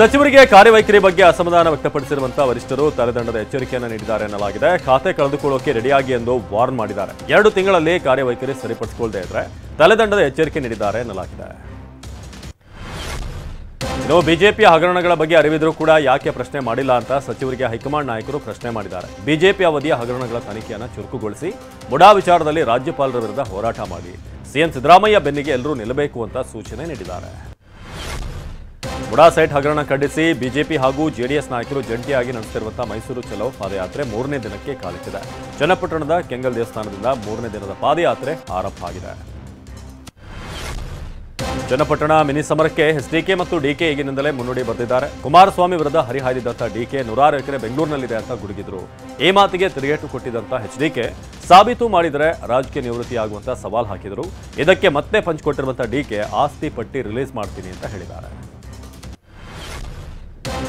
ಸಚಿವರಿಗೆ ಕಾರ್ಯವೈಖರಿ ಬಗ್ಗೆ ಅಸಮಾಧಾನ ವ್ಯಕ್ತಪಡಿಸಿರುವಂತಹ ವರಿಷ್ಠರು ತಲೆದಂಡದ ಎಚ್ಚರಿಕೆಯನ್ನು ನೀಡಿದ್ದಾರೆ ಎನ್ನಲಾಗಿದೆ. ಖಾತೆ ಕಳೆದುಕೊಳ್ಳೋಕೆ ರೆಡಿಯಾಗಿ ಎಂದು ವಾರ್ನ್ ಮಾಡಿದ್ದಾರೆ. 2 ತಿಂಗಳಲ್ಲಿ ಕಾರ್ಯವೈಖರಿ ಸರಿಪಡಿಸಿಕೊಳ್ಳದೆ ಇದ್ರೆ ತಲೆದಂಡದ ಎಚ್ಚರಿಕೆ ನೀಡಿದ್ದಾರೆ ಎನ್ನಲಾಗಿದೆ. ಇನ್ನು ಬಿಜೆಪಿ ಹಗರಣಗಳ ಬಗ್ಗೆ ಅರಿವಿದ್ರೂ ಕೂಡ ಯಾಕೆ ಪ್ರಶ್ನೆ ಮಾಡಿಲ್ಲ ಅಂತ ಸಚಿವರಿಗೆ ಹೈಕಮಾಂಡ್ ನಾಯಕರು ಪ್ರಶ್ನೆ ಮಾಡಿದ್ದಾರೆ. ಬಿಜೆಪಿ ಅವಧಿಯ ಹಗರಣಗಳ ತನಿಖೆಯನ್ನು ಚುರುಕುಗೊಳಿಸಿ ಮುಡಾ ವಿಚಾರದಲ್ಲಿ ರಾಜ್ಯಪಾಲರ ವಿರುದ್ಧ ಹೋರಾಟ ಮಾಡಿ ಸಿಎಂ ಸಿದ್ದರಾಮಯ್ಯ ಬೆನ್ನಿಗೆ ಎಲ್ಲರೂ ನಿಲ್ಲಬೇಕು ಅಂತ ಸೂಚನೆ ನೀಡಿದ್ದಾರೆ. ಮುಡಾ ಸೈಟ್ ಹಗರಣ ಖಂಡಿಸಿ ಬಿಜೆಪಿ ಹಾಗೂ ಜೆಡಿಎಸ್ ನಾಯಕರು ಜಂಟಿಯಾಗಿ ನಡೆಸುತ್ತಿರುವಂತಹ ಮೈಸೂರು ಚಲೋ ಪಾದಯಾತ್ರೆ 3ನೇ ದಿನಕ್ಕೆ ಕಾಲಿಟ್ಟಿದೆ. ಚನ್ನಪಟ್ಟಣದ ಕೆಂಗಲ್ ದೇವಸ್ಥಾನದಿಂದ 3ನೇ ದಿನದ ಪಾದಯಾತ್ರೆ ಆರಂಭ ಆಗಿದೆ. ಚನ್ನಪಟ್ಟಣ ಮಿನಿ ಸಮರಕ್ಕೆ ಎಸ್ಡಿಕೆ ಮತ್ತು ಡಿಕೆ ಈಗಿನಿಂದಲೇ ಮುನ್ನುಡಿ ಬರೆದಿದ್ದಾರೆ. ಕುಮಾರಸ್ವಾಮಿ ವಿರುದ್ಧ ಹರಿಹಾಯ್ದಿದ್ದಂಥ ಡಿಕೆ 106 ಎಕರೆ ಬೆಂಗಳೂರಿನಲ್ಲಿದೆ ಅಂತ ಗುಡುಗಿದ್ರು. ಈ ಮಾತಿಗೆ ತಿರುಗೇಟು ಕೊಟ್ಟಿದ್ದಂಥ ಎಚ್ಡಿಕೆ ಸಾಬೀತು ಮಾಡಿದರೆ ರಾಜಕೀಯ ನಿವೃತ್ತಿಯಾಗುವಂತ ಸವಾಲ್ ಹಾಕಿದರು. ಇದಕ್ಕೆ ಮತ್ತೆ ಪಂಚ್ ಕೊಟ್ಟಿರುವಂಥ ಡಿಕೆ ಆಸ್ತಿ ಪಟ್ಟಿ ರಿಲೀಸ್ ಮಾಡ್ತೀನಿ ಅಂತ ಹೇಳಿದ್ದಾರೆ.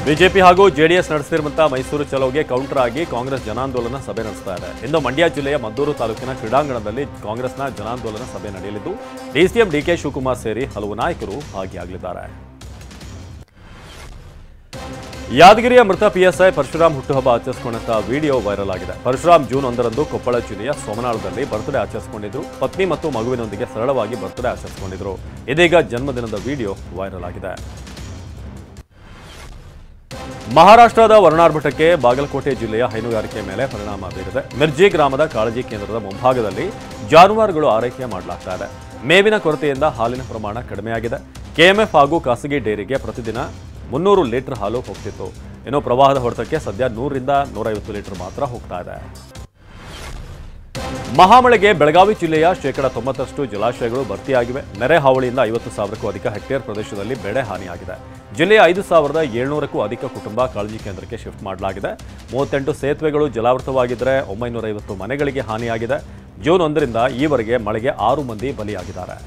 ಬಿಜೆಪಿ ಹಾಗೂ ಜೆಡಿಎಸ್ ನಡೆಸುತ್ತಿರುವಂತಹ ಮೈಸೂರು ಚಲೋಗೆ ಕೌಂಟರ್ ಆಗಿ ಕಾಂಗ್ರೆಸ್ ಜನಾಂದೋಲನ ಸಭೆ ನಡೆಸ್ತಾ ಇದೆ. ಇಂದು ಮಂಡ್ಯ ಜಿಲ್ಲೆಯ ಮದ್ದೂರು ತಾಲೂಕಿನ ಕ್ರೀಡಾಂಗಣದಲ್ಲಿ ಕಾಂಗ್ರೆಸ್ನ ಜನಾಂದೋಲನ ಸಭೆ ನಡೆಯಲಿದ್ದು ಡಿಸಿಎಂ ಡಿಕೆ ಶಿವಕುಮಾರ್ ಸೇರಿ ಹಲವು ನಾಯಕರು ಭಾಗಿಯಾಗಲಿದ್ದಾರೆ. ಯಾದಗಿರಿಯ ಮೃತ ಪಿಎಸ್ಐ ಪರಶುರಾಮ್ ಹುಟ್ಟುಹಬ್ಬ ಆಚರಿಸಿಕೊಂಡಂತಹ ವಿಡಿಯೋ ವೈರಲ್ ಆಗಿದೆ. ಪರಶುರಾಮ್ ಜೂನ್ 1ರಂದು ಕೊಪ್ಪಳ ಜಿಲ್ಲೆಯ ಸೋಮನಾಳದಲ್ಲಿ ಬರ್ತ್ಡೇ ಆಚರಿಸಿಕೊಂಡಿದ್ರು. ಪತ್ನಿ ಮತ್ತು ಮಗುವಿನೊಂದಿಗೆ ಸರಳವಾಗಿ ಬರ್ತ್ಡೇ ಆಚರಿಸಿಕೊಂಡಿದ್ರು. ಇದೀಗ ಜನ್ಮದಿನದ ವಿಡಿಯೋ ವೈರಲ್ ಆಗಿದೆ. ಮಹಾರಾಷ್ಟ್ರದ ವರ್ಣಾರ್ಭಟಕ್ಕೆ ಬಾಗಲಕೋಟೆ ಜಿಲ್ಲೆಯ ಹೈನುಗಾರಿಕೆ ಮೇಲೆ ಪರಿಣಾಮ ಬೀರಿದೆ. ಮಿರ್ಜಿ ಗ್ರಾಮದ ಕಾಳಜಿ ಕೇಂದ್ರದ ಮುಂಭಾಗದಲ್ಲಿ ಜಾನುವಾರುಗಳು ಆರೈಕೆ ಮಾಡಲಾಗ್ತಾ ಇದೆ. ಮೇವಿನ ಕೊರತೆಯಿಂದ ಹಾಲಿನ ಪ್ರಮಾಣ ಕಡಿಮೆಯಾಗಿದೆ. ಕೆಎಂಎಫ್ ಹಾಗೂ ಖಾಸಗಿ ಡೈರಿಗೆ ಪ್ರತಿದಿನ 300 ಲೀಟರ್ ಹಾಲು ಹೋಗ್ತಿತ್ತು. ಇನ್ನು ಪ್ರವಾಹದ ಹೊಡೆತಕ್ಕೆ ಸದ್ಯ 100ರಿಂದ 150 ಲೀಟರ್ ಮಾತ್ರ ಹೋಗ್ತಾ ಇದೆ. ಮಹಾಮಳೆಗೆ ಬೆಳಗಾವಿ ಜಿಲ್ಲೆಯ 90% ಜಲಾಶಯಗಳು ಭರ್ತಿಯಾಗಿವೆ. ನೆರೆ ಹಾವಳಿಯಿಂದ 50,000ಕ್ಕೂ ಅಧಿಕ ಹೆಕ್ಟೇರ್ ಪ್ರದೇಶದಲ್ಲಿ ಬೆಳೆ ಹಾನಿಯಾಗಿದೆ. ಜಿಲ್ಲೆಯ 5,700ಕ್ಕೂ ಅಧಿಕ ಕುಟುಂಬ ಕಾಳಜಿ ಕೇಂದ್ರಕ್ಕೆ ಶಿಫ್ಟ್ ಮಾಡಲಾಗಿದೆ. 38 ಸೇತುವೆಗಳು ಜಲಾವೃತವಾಗಿದ್ದರೆ 950 ಮನೆಗಳಿಗೆ ಹಾನಿಯಾಗಿದೆ. ಜೂನ್ 1ರಿಂದ ಈವರೆಗೆ ಮಳೆಗೆ 6 ಮಂದಿ ಬಲಿಯಾಗಿದ್ದಾರೆ.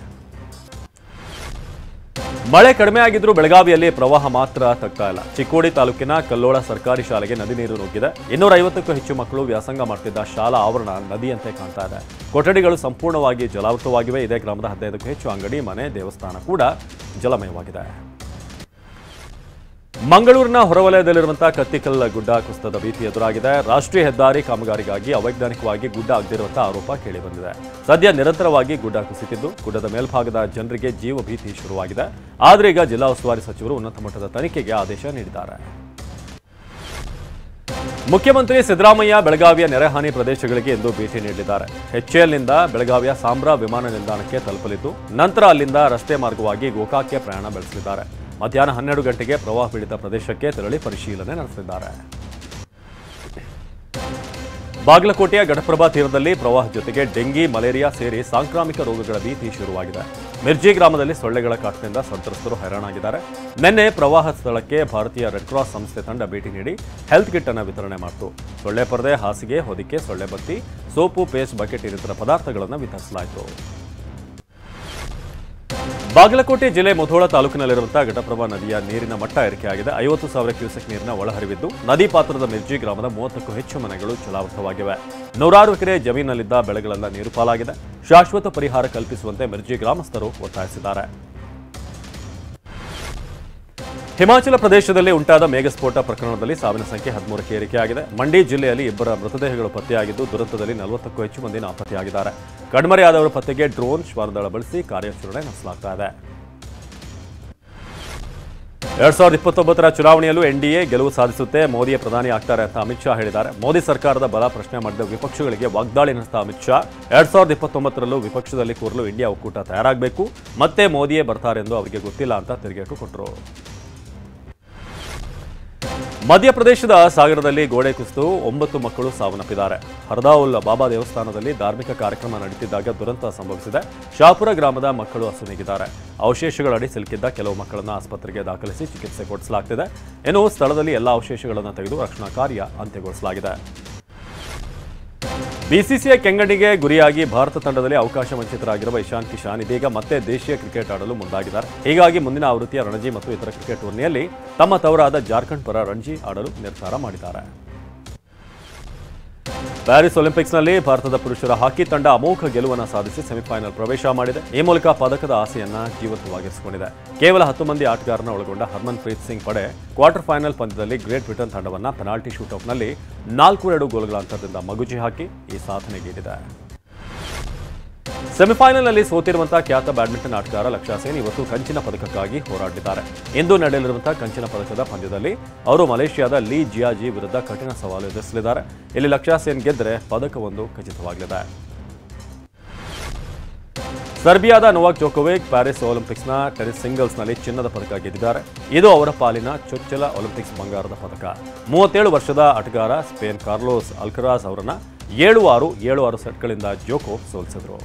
ಮಳೆ ಕಡಿಮೆಯಾಗಿದ್ರೂ ಬೆಳಗಾವಿಯಲ್ಲಿ ಪ್ರವಾಹ ಮಾತ್ರ ತಗ್ತಾ ಇಲ್ಲ. ಚಿಕ್ಕೋಡಿ ತಾಲೂಕಿನ ಕಲ್ಲೋಳ ಸರ್ಕಾರಿ ಶಾಲೆಗೆ ನದಿ ನೀರು ನುಗ್ಗಿದೆ. 250ಕ್ಕೂ ಹೆಚ್ಚು ಮಕ್ಕಳು ವ್ಯಾಸಂಗ ಮಾಡ್ತಿದ್ದ ಶಾಲಾ ಆವರಣ ನದಿಯಂತೆ ಕಾಣ್ತಾ ಇದೆ. ಕೊಠಡಿಗಳು ಸಂಪೂರ್ಣವಾಗಿ ಜಲಾವೃತವಾಗಿವೆ. ಇದೇ ಗ್ರಾಮದ 15ಕ್ಕೂ ಹೆಚ್ಚು ಅಂಗಡಿ, ಮನೆ, ದೇವಸ್ಥಾನ ಕೂಡ ಜಲಮಯವಾಗಿದೆ. ಮಂಗಳೂರಿನ ಹೊರವಲಯದಲ್ಲಿರುವಂತಹ ಕತ್ತಿಕಲ್ಲ ಗುಡ್ಡ ಕುಸಿತದ ಭೀತಿ ಎದುರಾಗಿದೆ. ರಾಷ್ಟ್ರೀಯ ಹೆದ್ದಾರಿ ಕಾಮಗಾರಿಗಾಗಿ ಅವೈಜ್ಞಾನಿಕವಾಗಿ ಗುಡ್ಡ ಅಗೆದಿರುವಂತಹ ಆರೋಪ ಕೇಳಿಬಂದಿದೆ. ಸದ್ಯ ನಿರಂತರವಾಗಿ ಗುಡ್ಡ ಕುಸಿತಿದ್ದು ಗುಡ್ಡದ ಮೇಲ್ಭಾಗದ ಜನರಿಗೆ ಜೀವ ಭೀತಿ ಶುರುವಾಗಿದೆ. ಆದರೆ ಈಗ ಜಿಲ್ಲಾ ಉಸ್ತುವಾರಿ ಸಚಿವರು ಉನ್ನತ ಮಟ್ಟದ ತನಿಖೆಗೆ ಆದೇಶ ನೀಡಿದ್ದಾರೆ. ಮುಖ್ಯಮಂತ್ರಿ ಸಿದ್ದರಾಮಯ್ಯ ಬೆಳಗಾವಿಯ ನೆರೆಹಾನಿ ಪ್ರದೇಶಗಳಿಗೆ ಇಂದು ಭೇಟಿ ನೀಡಲಿದ್ದಾರೆ. ಎಚ್ಎಎಲ್ನಿಂದ ಬೆಳಗಾವಿಯ ಸಾಂಬ್ರಾ ವಿಮಾನ ನಿಲ್ದಾಣಕ್ಕೆ ತಲುಪಲಿದ್ದು ನಂತರ ಅಲ್ಲಿಂದ ರಸ್ತೆ ಮಾರ್ಗವಾಗಿ ಗೋಕಾಕ್ಗೆ ಪ್ರಯಾಣ ಬೆಳೆಸಲಿದ್ದಾರೆ. ಮಧ್ಯಾಹ್ನ 12 ಗಂಟೆಗೆ ಪ್ರವಾಹ ಪೀಡಿತ ಪ್ರದೇಶಕ್ಕೆ ತೆರಳಿ ಪರಿಶೀಲನೆ ನಡೆಸಲಿದ್ದಾರೆ. ಬಾಗಲಕೋಟೆಯ ಘಟಪ್ರಭಾ ತೀರದಲ್ಲಿ ಪ್ರವಾಹ ಜೊತೆಗೆ ಡೆಂಗಿ, ಮಲೇರಿಯಾ ಸೇರಿ ಸಾಂಕ್ರಾಮಿಕ ರೋಗಗಳ ಭೀತಿ ಶುರುವಾಗಿದೆ. ಮಿರ್ಜಿ ಗ್ರಾಮದಲ್ಲಿ ಸೊಳ್ಳೆಗಳ ಕಾಟದಿಂದ ಸಂತ್ರಸ್ತರು ಹೈರಾಣಾಗಿದ್ದಾರೆ. ನಿನ್ನೆ ಪ್ರವಾಹ ಸ್ಥಳಕ್ಕೆ ಭಾರತೀಯ ರೆಡ್ ಕ್ರಾಸ್ ಸಂಸ್ಥೆ ತಂಡ ಭೇಟಿ ನೀಡಿ ಹೆಲ್ತ್ ಕಿಟ್ ಅನ್ನು ವಿತರಣೆ ಮಾಡಿತು. ಸೊಳ್ಳೆ ಪರದೆ, ಹಾಸಿಗೆ, ಹೊದಿಕೆ, ಸೊಳ್ಳೆ ಬತ್ತಿ, ಸೋಪು, ಪೇಸ್ಟ್, ಬಕೆಟ್ ಇನ್ನಿತರ ಪದಾರ್ಥಗಳನ್ನು ವಿತರಿಸಲಾಯಿತು. ಬಾಗಲಕೋಟೆ ಜಿಲ್ಲೆ ಮುಧೋಳ ತಾಲೂಕಿನಲ್ಲಿರುವಂತಹ ಘಟಪ್ರಭಾ ನದಿಯ ನೀರಿನ ಮಟ್ಟ ಏರಿಕೆಯಾಗಿದೆ. 50,000 ಕ್ಯೂಸೆಕ್ ನೀರಿನ ಒಳಹರಿವಿದ್ದು ನದಿ ಪಾತ್ರದ ಮಿರ್ಜಿ ಗ್ರಾಮದ 30ಕ್ಕೂ ಹೆಚ್ಚು ಮನೆಗಳು ಜಲಾವೃತವಾಗಿವೆ. 106 ಎಕರೆ ಜಮೀನಲ್ಲಿದ್ದ ಬೆಳೆಗಳೆಲ್ಲ ನೀರು ಪಾಲಾಗಿದೆ. ಶಾಶ್ವತ ಪರಿಹಾರ ಕಲ್ಪಿಸುವಂತೆ ಮಿರ್ಜಿ ಗ್ರಾಮಸ್ಥರು ಒತ್ತಾಯಿಸಿದ್ದಾರೆ. ಹಿಮಾಚಲ ಪ್ರದೇಶದಲ್ಲಿ ಉಂಟಾದ ಮೇಘಸ್ಫೋಟ ಪ್ರಕರಣದಲ್ಲಿ ಸಾವಿನ ಸಂಖ್ಯೆ 13ಕ್ಕೆ ಏರಿಕೆಯಾಗಿದೆ. ಮಂಡಿ ಜಿಲ್ಲೆಯಲ್ಲಿ 2 ಮೃತದೇಹಗಳು ಪತ್ತೆಯಾಗಿದ್ದು ದುರಂತದಲ್ಲಿ 40ಕ್ಕೂ ಹೆಚ್ಚು ಮಂದಿ ನಾಪತ್ತೆಯಾಗಿದ್ದಾರೆ. ಕಣ್ಮರೆಯಾದವರ ಪತ್ತೆಗೆ ಡ್ರೋನ್, ಶ್ವಾನದಳ ಬಳಸಿ ಕಾರ್ಯಾಚರಣೆ ನಡೆಸಲಾಗ್ತಾ ಇದೆ. 2029ರ ಚುನಾವಣೆಯಲ್ಲೂ ಎನ್ಡಿಎ ಗೆಲುವು ಸಾಧಿಸುತ್ತೆ, ಮೋದಿಯೇ ಪ್ರಧಾನಿ ಆಗ್ತಾರೆ ಅಂತ ಅಮಿತ್ ಶಾ ಹೇಳಿದ್ದಾರೆ. ಮೋದಿ ಸರ್ಕಾರದ ಬಲ ಪ್ರಶ್ನೆ ಮಾಡಿದ ವಿಪಕ್ಷಗಳಿಗೆ ವಾಗ್ದಾಳಿ ನಡೆಸಿದ ಅಮಿತ್ ಶಾ 2029ರಲ್ಲೂ ವಿಪಕ್ಷದಲ್ಲಿ ಕೂರಲು ಇಂಡಿಯಾ ಒಕ್ಕೂಟ ತಯಾರಾಗಬೇಕು, ಮತ್ತೆ ಮೋದಿಯೇ ಬರ್ತಾರೆ ಎಂದು ಅವರಿಗೆ ಗೊತ್ತಿಲ್ಲ ಅಂತ ತಿರುಗೇಟು ಕೊಟ್ಟರು. ಮಧ್ಯಪ್ರದೇಶದ ಸಾಗರದಲ್ಲಿ ಗೋಡೆ ಕುಸಿದು 9 ಮಕ್ಕಳು ಸಾವನ್ನಪ್ಪಿದ್ದಾರೆ. ಹರ್ದಾವುಲ್ ಬಾಬಾ ದೇವಸ್ಥಾನದಲ್ಲಿ ಧಾರ್ಮಿಕ ಕಾರ್ಯಕ್ರಮ ನಡೆಯುತ್ತಿದ್ದಾಗ ದುರಂತ ಸಂಭವಿಸಿದೆ. ಶಾಪುರ ಗ್ರಾಮದ ಮಕ್ಕಳು ಅಸುನೀಗಿದ್ದಾರೆ. ಅವಶೇಷಗಳಡಿ ಸಿಲುಕಿದ್ದ ಕೆಲವು ಮಕ್ಕಳನ್ನು ಆಸ್ಪತ್ರೆಗೆ ದಾಖಲಿಸಿ ಚಿಕಿತ್ಸೆ ಕೊಡಿಸಲಾಗುತ್ತಿದೆ. ಇನ್ನು ಸ್ಥಳದಲ್ಲಿ ಎಲ್ಲ ಅವಶೇಷಗಳನ್ನು ತೆಗೆದು ರಕ್ಷಣಾ ಕಾರ್ಯ ಅಂತ್ಯಗೊಳಿಸಲಾಗಿದೆ. ಬಿಸಿಸಿಐ ಕೆಂಗಣ್ಣಿಗೆ ಗುರಿಯಾಗಿ ಭಾರತ ತಂಡದಲ್ಲಿ ಅವಕಾಶ ವಂಚಿತರಾಗಿರುವ ಇಶಾನ್ ಕಿಶನ್ ಇದೀಗ ಮತ್ತೆ ದೇಶೀಯ ಕ್ರಿಕೆಟ್ ಆಡಲು ಮುಂದಾಗಿದ್ದಾರೆ. ಹೀಗಾಗಿ ಮುಂದಿನ ಆವೃತ್ತಿಯ ರಣಜಿ ಮತ್ತು ಇತರ ಕ್ರಿಕೆಟ್ ಟೂರ್ನಿಯಲ್ಲಿ ತಮ್ಮ ತವರಾದ ಜಾರ್ಖಂಡ್ ಪರ ರಣಜಿ ಆಡಲು ನಿರ್ಧಾರ ಮಾಡಿದ್ದಾರೆ. ಪ್ಯಾರಿಸ್ ಒಲಿಂಪಿಕ್ಸ್ನಲ್ಲಿ ಭಾರತದ ಪುರುಷರ ಹಾಕಿ ತಂಡ ಅಮೋಘ ಗೆಲುವನ್ನು ಸಾಧಿಸಿ ಸೆಮಿಫೈನಲ್ ಪ್ರವೇಶ ಮಾಡಿದೆ. ಈ ಮೂಲಕ ಪದಕದ ಆಸೆಯನ್ನ ಜೀವಂತವಾಗಿರಿಸಿಕೊಂಡಿದೆ. ಕೇವಲ 10 ಮಂದಿ ಆಟಗಾರರನ್ನು ಒಳಗೊಂಡ ಹರ್ಮನ್ಪ್ರೀತ್ ಸಿಂಗ್ ಪಡೆ ಕ್ವಾರ್ಟರ್ ಫೈನಲ್ ಪಂದ್ಯದಲ್ಲಿ ಗ್ರೇಟ್ ಬ್ರಿಟನ್ ತಂಡವನ್ನು ಪೆನಾಲ್ಟಿ ಶೂಟೌಟ್ನಲ್ಲಿ 4-2 ಗೋಲುಗಳ ಅಂತರದಿಂದ ಮಗುಚಿ ಹಾಕಿ ಈ ಸಾಧನೆಗೈದಿದೆ. ಸೆಮಿಫೈನಲ್ನಲ್ಲಿ ಸೋತಿರುವಂತಹ ಖ್ಯಾತ ಬ್ಯಾಡ್ಮಿಂಟನ್ ಆಟಗಾರ ಲಕ್ಷ್ಯ ಸೇನ್ ಇವತ್ತು ಕಂಚಿನ ಪದಕಕ್ಕಾಗಿ ಹೋರಾಡಿದ್ದಾರೆ. ಇಂದು ನಡೆಯಲಿರುವಂತಹ ಕಂಚಿನ ಪದಕದ ಪಂದ್ಯದಲ್ಲಿ ಅವರು ಮಲೇಷ್ಯಾದ ಲೀ ಜಿಯಾಜಿ ವಿರುದ್ಧ ಕಠಿಣ ಸವಾಲು ಎದುರಿಸಲಿದ್ದಾರೆ. ಇಲ್ಲಿ ಲಕ್ಷ್ಯ ಸೇನ್ ಗೆದ್ದರೆ ಪದಕವೊಂದು ಖಚಿತವಾಗಲಿದೆ. ಸರ್ಬಿಯಾದ ನೊವಾಕ್ ಜೋಕೋವಿಕ್ ಪ್ಯಾರಿಸ್ ಒಲಿಂಪಿಕ್ಸ್ನ ಟೆನಿಸ್ ಸಿಂಗಲ್ಸ್ನಲ್ಲಿ ಚಿನ್ನದ ಪದಕ ಗೆದ್ದಿದ್ದಾರೆ. ಇದು ಅವರ ಪಾಲಿನ ಚೊಚ್ಚಲ ಒಲಿಂಪಿಕ್ಸ್ ಬಂಗಾರದ ಪದಕ. 37 ವರ್ಷದ ಆಟಗಾರ ಸ್ಪೇನ್ ಕಾರ್ಲೋಸ್ ಅಲ್ಕರಾಜ್ ಅವರನ್ನ 7-6, 7-6 ಸೆಟ್ಗಳಿಂದ ಜೋಕೋ ಸೋಲಿಸಿದರು.